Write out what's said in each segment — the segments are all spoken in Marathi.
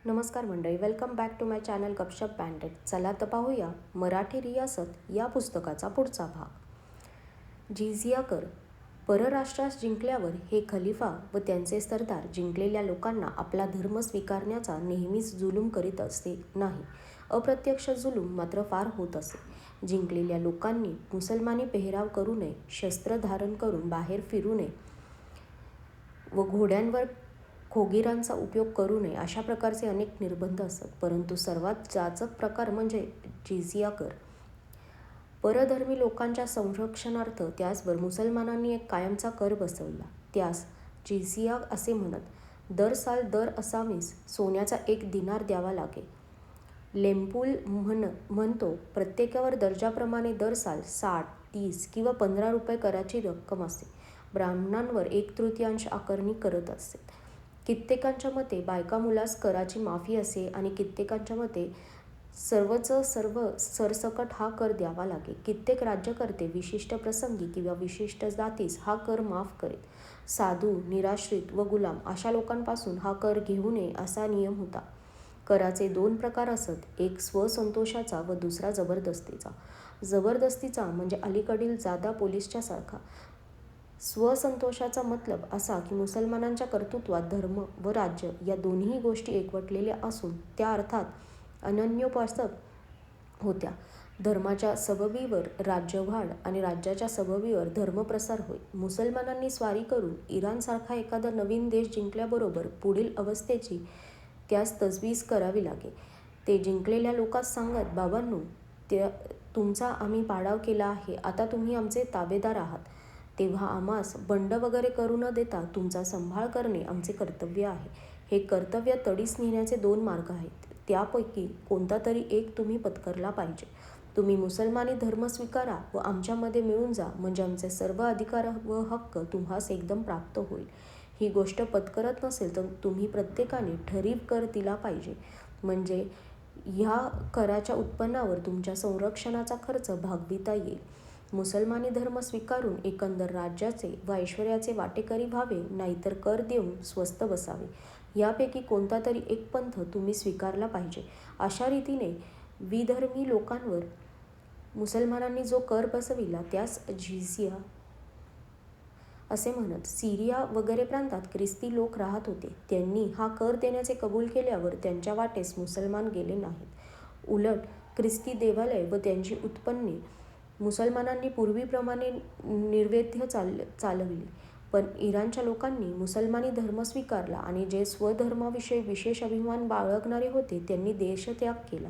नमस्कार मंडळी, welcome back to my channel Gapshap banded. चला तर पाहूया मराठी रियासत या पुस्तकाचा पुढचा भाग. जिझिया कर. परराष्ट्रास जिंकल्यावर हे खलिफा व त्यांचे सरदार जिंकलेल्या लोकांना आपला धर्म स्वीकारण्याचा नेहमीच जुलूम करीत असे नाही. अप्रत्यक्ष जुलूम मात्र फार होत असे. जिंकलेल्या लोकांनी मुसलमानी पेहराव करू नये, शस्त्र धारण करून बाहेर फिरू नये व घोड्यांवर खोगीरांचा उपयोग करू नये अशा प्रकारचे अनेक निर्बंध असत. परंतु सर्वात जाचक प्रकार म्हणजे जिझिया कर. परधर्मी लोकांच्या संरक्षणार्थ त्याचवर मुसलमानांनी एक कायमचा कर बसवला. त्यास जिझिया असे म्हणत. दर साल दर असामीस सोन्याचा 1 दिनार द्यावा लागे. लेम्पुल म्हणतो, प्रत्येकावर दर्जाप्रमाणे दर साल 60, 30 किंवा 15 रुपये कराची रक्कम असे. ब्राह्मणांवर 1/3 आकारणी करत असे. कित्येकांच्या मते बायका मुलास कराची माफी असे आणि कित्येकांच्या मते सर्वच सर्व सरसकट हा कर द्यावा लागे. कित्येक राज्यकर्ते विशिष्ट प्रसंगी किंवा विशिष्ट जातीस हा कर माफ करीत. साधू, निराश्रित व गुलाम अशा लोकांपासून हा कर घेऊ नये असा नियम होता. कराचे 2 प्रकार असत, एक स्वसंतोषाचा व दुसरा जबरदस्तीचा. जबरदस्तीचा म्हणजे अलीकडील जादा पोलिसच्या सारखा. स्वसंतोषाचा मतलब असा की मुसलमानांच्या कर्तृत्वात धर्म व राज्य या दोन्ही गोष्टी एकवटलेल्या असून त्या अर्थात अनन्योपासक होत्या. धर्माच्या सबबीवर राज्यवाढ आणि राज्याच्या सबबीवर धर्मप्रसार होय. मुसलमानांनी स्वारी करून इराणसारखा एखादा नवीन देश जिंकल्याबरोबर पुढील अवस्थेची त्यास तजवीज करावी लागे. ते जिंकलेल्या लोकांस सांगत, बाबांनो, तुमचा आम्ही पाडाव केला आहे, आता तुम्ही आमचे ताबेदार आहात, तेव्हा आम्हास बंड वगैरे करू न देता तुमचा सांभाळ करणे आमचे कर्तव्य आहे. हे कर्तव्य तडीस नेण्याचे 2 मार्ग आहेत. त्यापैकी कोणता तरी एक तुम्ही पत्करला पाहिजे. तुम्ही मुसलमानी धर्म स्वीकारा व आमच्यामध्ये मिळून जा, म्हणजे आमचे सर्व अधिकार व हक्क तुम्हास एकदम प्राप्त होईल. ही गोष्ट पत्करत नसेल तर तुम्ही प्रत्येकाने ठरीव कर दिला पाहिजे, म्हणजे ह्या कराच्या उत्पन्नावर तुमच्या संरक्षणाचा खर्च भागविता येईल. मुसलमानी धर्म स्वीकारून एकंदर राज्याचे व ऐश्वर्याचे वाटेकरी व्हावे, नाहीतर कर देऊन स्वस्थ बसावे. यापैकी कोणता तरी एक पंथ तुम्ही स्वीकारला पाहिजे. अशा रीतीने विधर्मी लोकांवर मुसलमानांनी जो कर बसविला त्यास जिझिया असे म्हणत. सिरिया वगैरे प्रांतात ख्रिस्ती लोक राहत होते. त्यांनी हा कर देण्याचे कबूल केल्यावर त्यांच्या वाटेस मुसलमान गेले नाहीत. उलट ख्रिस्ती देवालय व त्यांची उत्पन्ने मुसलमानांनी पूर्वीप्रमाणे निर्वेद्य चालविली. पण इराणच्या लोकांनी मुसलमानी धर्म स्वीकारला आणि जे स्वधर्माविषयी विशेष अभिमान बाळगणारे होते त्यांनी देशत्याग केला.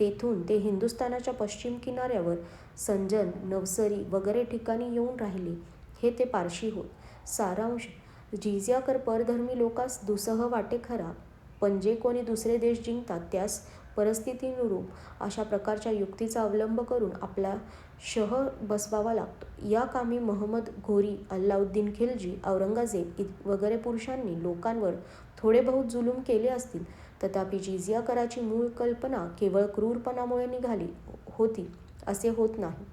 तेथून ते हिंदुस्थानाच्या पश्चिम किनाऱ्यावर संजन, नवसरी वगैरे ठिकाणी येऊन राहिले. हे ते पारशी होत. सारांश, जिझिया कर परधर्मी लोकांस दुसह वाटे खरा, पण जे कोणी दुसरे देश जिंकतात त्यास परिस्थितीनुरूप अशा प्रकारच्या युक्तीचा अवलंब करून आपला शह बसवावा लागतो. या कामी महमद घोरी, अल्लाउद्दीन खिलजी, औरंगजेब वगैरे पुरुषांनी लोकांवर थोडे बहुत जुलूम केले असतील, तथापि जिझिया कराची मूळ कल्पना केवळ क्रूरपणामुळे निघाली होती असे होत नाही.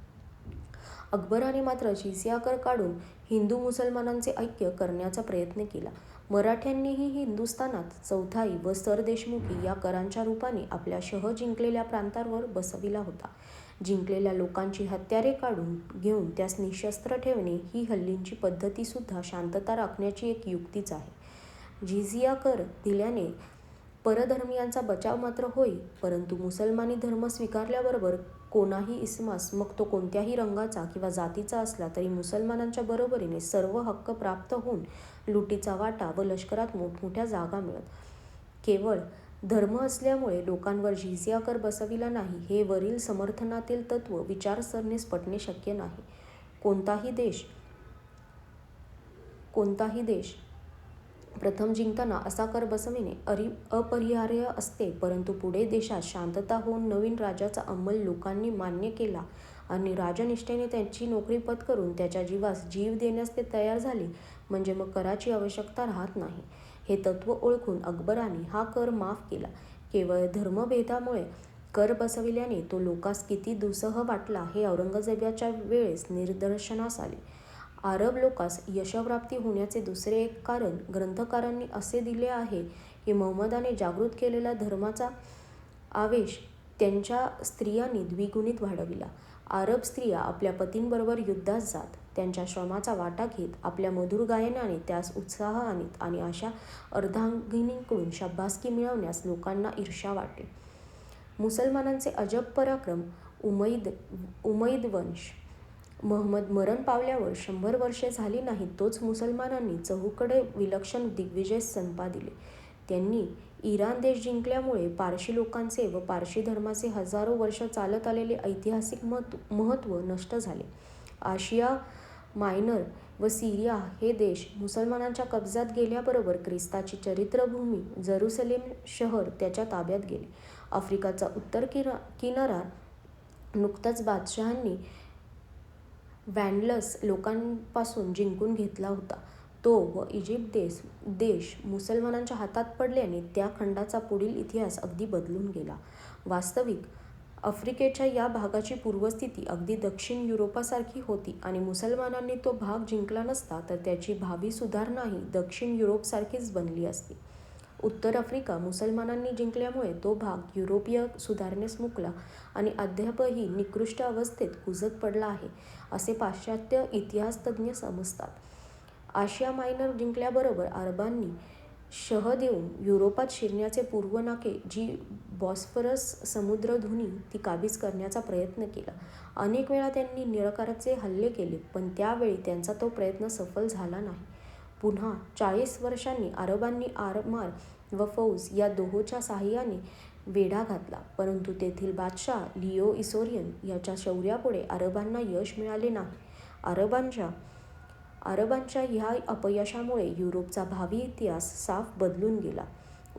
अकबराने मात्र जिझिया कर काढून हिंदू मुसलमानांचे ऐक्य करण्याचा प्रयत्न केला. मराठ्यांनीही हिंदुस्थानात चौथाई व सरदेशमुखी या करांच्या रूपाने आपल्या शह जिंकलेल्या प्रांतांवर बसविला होता. जिंकलेल्या लोकांची हत्यारे काढून घेऊन त्यास निशस्त्र ठेवणे ही हल्लींची पद्धतीसुद्धा शांतता राखण्याची एक युक्तीच आहे. जिझिया कर दिल्याने परधर्मियांचा बचाव मात्र होई, परंतु मुसलमानी धर्म स्वीकारल्याबरोबर कोणाही इसमास, मग तो कोणत्याही रंगाचा किंवा जातीचा असला तरी, मुसलमानांच्या बरोबरीने सर्व हक्क प्राप्त होऊन लुटीचा वाटा व लष्करात मोठमोठ्या जागा मिळत. केवळ धर्म असल्यामुळे लोकांवर जिझिया कर बसविला नाही हे वरील समर्थनातील तत्व विचारसरणीस पटणे शक्य नाही. कोणताही देश प्रथम जिंकताना असा कर बसविणे अपरिहार्य असते, परंतु पुढे देशात शांतता होऊन नवीन राजाचा अंमल लोकांनी मान्य केला आणि राजनिष्ठेने त्याची नोकरी पत्करून त्याच्या जीवास जीव देण्यास ते तयार झाले, म्हणजे मग कराची आवश्यकता राहत नाही. हे तत्व ओळखून अकबराने हा कर माफ केला. केवळ धर्मभेदामुळे कर बसविल्याने तो लोकांस किती दुस्सह वाटला हे औरंगजेबाच्या वेळेस निदर्शनास आले. अरब लोकांस यशप्राप्ती होण्याचे दुसरे एक कारण ग्रंथकारांनी असे दिले आहे की महम्मदाने जागृत केलेला धर्माचा आवेश त्यांच्या स्त्रियांनी द्विगुणित वाढविला. अरब स्त्रिया आपल्या पतींबरोबर युद्धात जात, त्यांच्या श्रमाचा वाटा घेत, आपल्या मधुर गायनाने त्यास उत्साह आणीत आणि अशा अर्धांगिनींकडून शाब्बासकी मिळवण्यास लोकांना ईर्ष्या वाटे. मुसलमानांचे अजब पराक्रम. उमैद वंश. महम्मद मरण पावल्यावर 100 वर्षे झाली नाहीत तोच मुसलमानांनी चहूकडे विलक्षण दिग्विजय संपादिले. त्यांनी इराण देश जिंकल्यामुळे पारशी लोकांचे व पारशी धर्माचे हजारो वर्ष चालत आलेले ऐतिहासिक महत्त्व नष्ट झाले. आशिया मायनर व सिरिया हे देश मुसलमानांच्या कब्जात गेल्याबरोबर ख्रिस्ताची चरित्रभूमी जेरुसलेम शहर त्याच्या ताब्यात गेले. आफ्रिकाचा उत्तर किनारा नुकताच बादशहांनी वॅन्डल्स लोकांपासून जिंकून घेतला होता. तो व इजिप्त देश मुसलमानांच्या हातात पडल्याने त्या खंडाचा पुढील इतिहास अगदी बदलून गेला. वास्तविक आफ्रिकेच्या या भागाची पूर्वस्थिती अगदी दक्षिण युरोपासारखी होती आणि मुसलमानांनी तो भाग जिंकला नसता तर त्याची भावी सुधारणाही दक्षिण युरोपसारखीच बनली असती. उत्तर आफ्रिका मुसलमानांनी जिंकल्यामुळे तो भाग युरोपीय सुधारणेस मुकला आणि अद्यापही निकृष्ट अवस्थेत कुजत पडला आहे, असे पाश्चात्य इतिहासतज्ज्ञ समजतात. आशिया मायनर जिंकल्याबरोबर अरबांनी शह देऊन युरोपात शिरण्याचे पूर्वनाके जी बॉस्फरस समुद्रधुनी ती काबीज करण्याचा प्रयत्न केला. अनेक वेळा त्यांनी निरकाराचे हल्ले केले, पण त्यावेळी त्यांचा तो प्रयत्न सफल झाला नाही. पुन्हा 40 वर्षांनी अरबांनी आरमार व फौज या दोहोंच्या साहाय्याने वेढा घातला, परंतु तेथील बादशाह लिओ इसोरियन याच्या शौर्यापुढे अरबांना यश मिळाले नाही. अरबांच्या ह्या अपयशामुळे युरोपचा भावी इतिहास साफ बदलून गेला.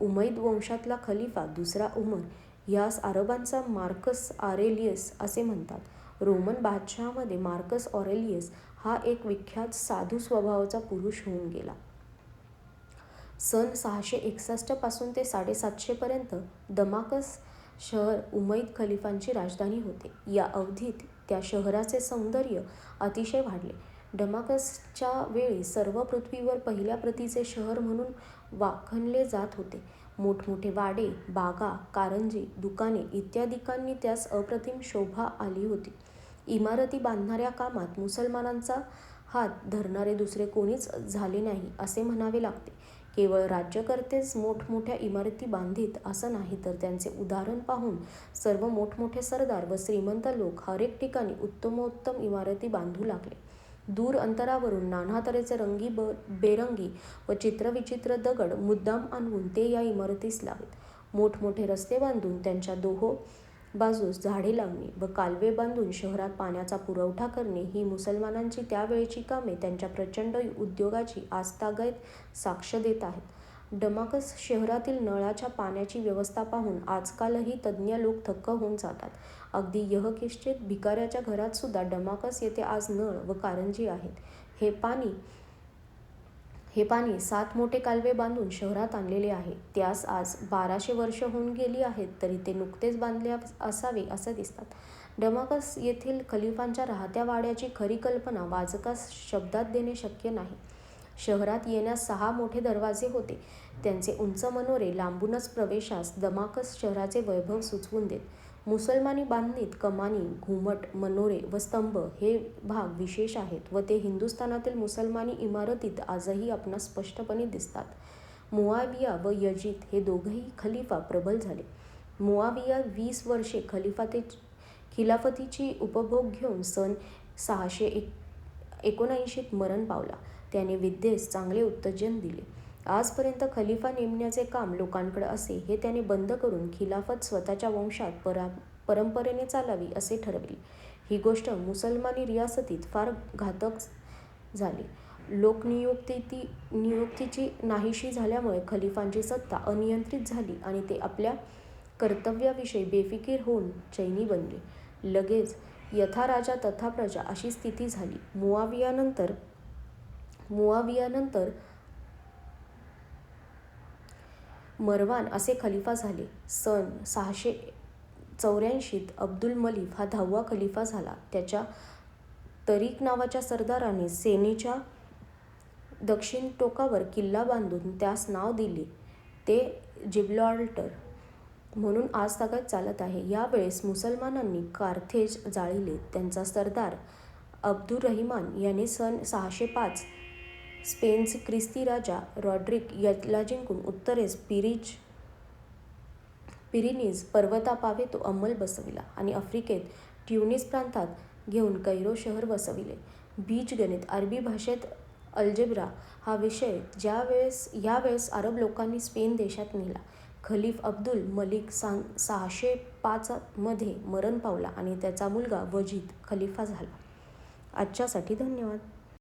उमैद वंशातला खलिफा दुसरा उमर ह्यास अरबांचा मार्कस ऑरेलियस असे म्हणतात. रोमन बादशहामध्ये मार्कस ऑरेलियस हा एक विख्यात साधू स्वभावाचा पुरुष होऊन गेला. सन 661 पासून ते 750 पर्यंत दमाकस शहर उमैद खलिफांची राजधानी होते. या अवधीत त्या शहराचे सौंदर्य अतिशय वाढले. दमाकसच्या वेळी सर्व पृथ्वीवर पहिल्या प्रतीचे शहर म्हणून वाखणले जात होते. मोठमोठे वाडे, बागा, कारंजे, दुकाने इत्यादिकांनी त्यास अप्रतिम शोभा आली होती. इमारती बांधणाऱ्या कामात मुसलमानांचा हात धरणारे दुसरे कोणीच झाले नाही असे म्हणावे लागते. केवळ राज्यकर्तेच मोठमोठ्या इमारती बांधीत असं नाही, तर त्यांचे उदाहरण पाहून सर्व मोठमोठे सरदार व श्रीमंत लोक हरेक ठिकाणी उत्तमोत्तम इमारती बांधू लागले. दूर अंतरावरून नाना तऱ्हेचे रंगीबेरंगी व चित्रविचित्र दगड मुद्दाम आणून ते या इमारतीस लावीत. मोठमोठे रस्ते बांधून त्यांच्या दोहो बाजूस झाडे लावणे व कालवे बांधून शहरात पाण्याचा पुरवठा करणे ही मुसलमानांची त्यावेळची कामे त्यांच्या प्रचंड उद्योगाची आजतागायत साक्ष देत आहेत. दमाकस शहरातील नळाच्या पाण्याची व्यवस्था पाहून आजकालही तज्ज्ञ लोक थक्क होऊन जातात. अगदी यहकिंचित भिकाऱ्याच्या घरात सुद्धा दमाकस येथे आज नळ व कारंजी आहेत. हे पाणी 7 मोठे कालवे बांधून शहरात आणलेले आहे. त्यास आज 1200 वर्ष होऊन गेली आहेत, तरी ते नुकतेच बांधले असावे असे दिसतात. दमाकस येथील खलिफांच्या राहत्या वाड्याची खरी कल्पना वाचकास शब्दात देणे शक्य नाही. शहरात येण्यास 6 मोठे दरवाजे होते. त्यांचे उंच मनोरे लांबूनच प्रवेशास दमाकस शहराचे वैभव सुचवून देत. मुसलमानी बांधणीत कमानी, घुमट, मनोरे व स्तंभ हे भाग विशेष आहेत व ते हिंदुस्थानातील मुसलमानी इमारतीत आजही आपणास स्पष्टपणे दिसतात. मुआविया व यजीद हे दोघेही खलिफा प्रबल झाले. मुआविया 20 वर्षे खिलाफतीची उपभोग घेऊन सन 679 मरण पावला. त्याने विद्येस चांगले उत्तेजन दिले. आजपर्यंत खलिफा नेमण्याचे काम लोकांकडे असे हे त्याने बंद करून खिलाफत स्वतःच्या वंशात परंपरेने चालावी असे ठरविले. ही गोष्ट मुसलमानी रियासतीत फार घातक झाली. लोकनियुक्तीची नाहीशी झाल्यामुळे खलिफांची सत्ता अनियंत्रित झाली आणि ते आपल्या कर्तव्याविषयी बेफिकीर होऊन चैनी बनले. लगेच यथा राजा तथा प्रजा अशी स्थिती झाली. मुआवियानंतर मरवान असे खलिफा झाले. सन 684 अब्दुल मलिक हा 10वा खलिफा झाला. त्याच्या तरीक नावाच्या सरदाराने सेनेच्या दक्षिण टोकावर किल्ला बांधून त्यास नाव दिले ते जिब्राल्टर म्हणून आजतागायत चालत आहे. यावेळेस मुसलमानांनी कार्थेज जाळले. त्यांचा सरदार अब्दुर्रहिमान याने सन 605 स्पेनचे ख्रिस्ती राजा रॉड्रिक याला जिंकून उत्तरेस पिरिनीज पर्वतापावे तो अंमल बसविला आणि आफ्रिकेत ट्युनिस प्रांतात घेऊन कैरो शहर वसविले. बीजगणित अरबी भाषेत अल्जेब्रा हा विषय यावेळेस अरब लोकांनी स्पेन देशात नेला. खलीफ अब्दुल मलिक 605 मध्ये मरण पावला आणि त्याचा मुलगा वजीद खलिफा झाला. आजच्यासाठी धन्यवाद.